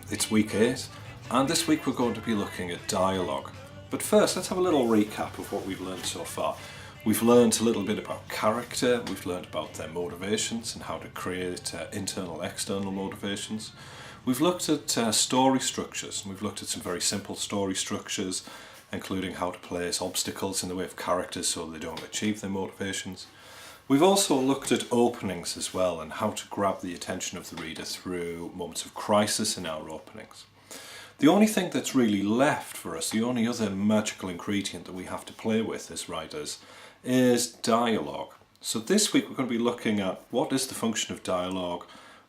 It's week 8, and this week we're going to be looking at dialogue. But first, let's have a little recap of what we've learned so far. We've learned a little bit about character, we've learned about their motivations and how to create internal, external motivations. We've looked at story structures, and we've looked at some very simple story structures, including how to place obstacles in the way of characters so they don't achieve their motivations. We've also looked at openings as well, and how to grab the attention of the reader through moments of crisis in our openings. The only thing that's really left for us, the only other magical ingredient that we have to play with as writers, is dialogue. So this week we're going to be looking at what is the function of dialogue,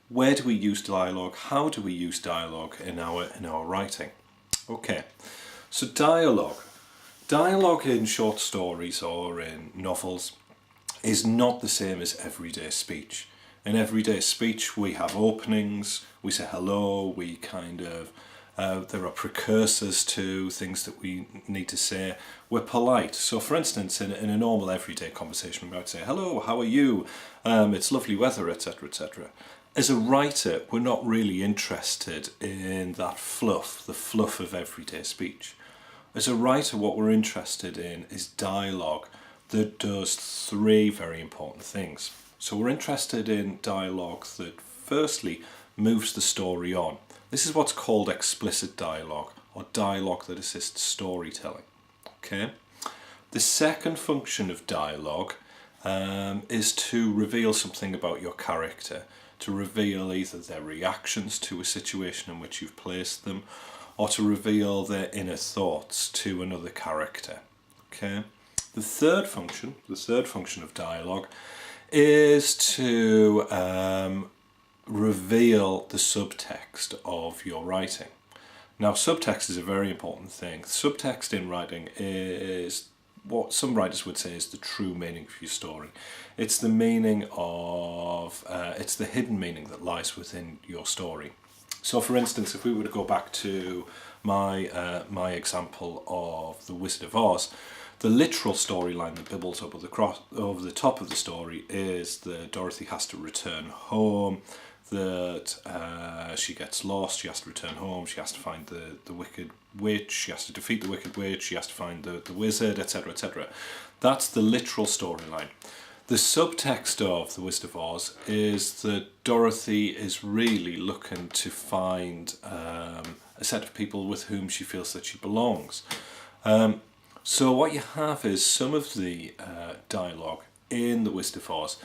where do we use dialogue, how do we use dialogue in our writing. Okay, so dialogue. Dialogue in short stories or in novels is not the same as everyday speech. In everyday speech we have openings, we say hello, we there are precursors to things that we need to say. We're polite. So for instance, in a normal everyday conversation we might say, hello, how are you? It's lovely weather, etc, etc. As a writer, we're not really interested in that fluff, the fluff of everyday speech. As a writer, what we're interested in is dialogue that does three very important things. So we're interested in dialogue that firstly moves the story on. This is what's called explicit dialogue, or dialogue that assists storytelling. Okay. The second function of dialogue is to reveal something about your character, to reveal either their reactions to a situation in which you've placed them, or to reveal their inner thoughts to another character. Okay. The third function of dialogue is to reveal the subtext of your writing. Now, subtext is a very important thing. Subtext in writing is what some writers would say is the true meaning of your story. It's the meaning of, it's the hidden meaning that lies within your story. So, for instance, if we were to go back to my example of The Wizard of Oz, the literal storyline that bibbles up over the top of the story is that Dorothy has to return home, that she gets lost, she has to return home, she has to find the Wicked Witch, she has to defeat the Wicked Witch, she has to find the wizard, etc, etc. That's the literal storyline. The subtext of The Wizard of Oz is that Dorothy is really looking to find a set of people with whom she feels that she belongs. So what you have is some of the dialogue in The Wizard of Oz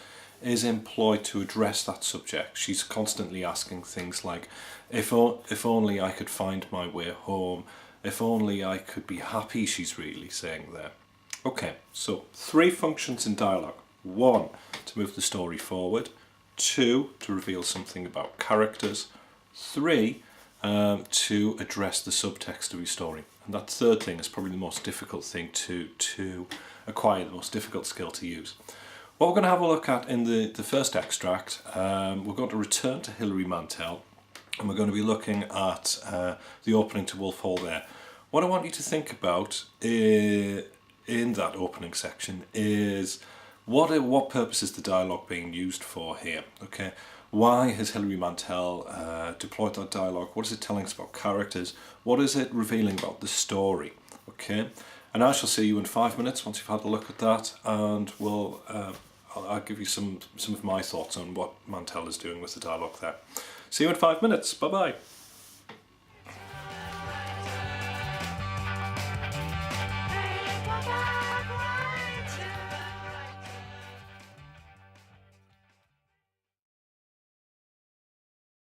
is employed to address that subject. She's constantly asking things like, if only I could find my way home, if only I could be happy, she's really saying there. Okay, so three functions in dialogue. 1, to move the story forward. 2, to reveal something about characters. 3, to address the subtext of your story. And that third thing is probably the most difficult thing to acquire, the most difficult skill to use. What we're going to have a look at in the first extract, we're going to return to Hilary Mantel, and we're going to be looking at the opening to Wolf Hall there. What I want you to think about in that opening section is what purpose is the dialogue being used for here? Okay, why has Hilary Mantel deployed that dialogue? What is it telling us about characters? What is it revealing about the story? Okay, and I shall see you in 5 minutes once you've had a look at that, and I'll give you some of my thoughts on what Mantel is doing with the dialogue there. See you in 5 minutes. Bye bye.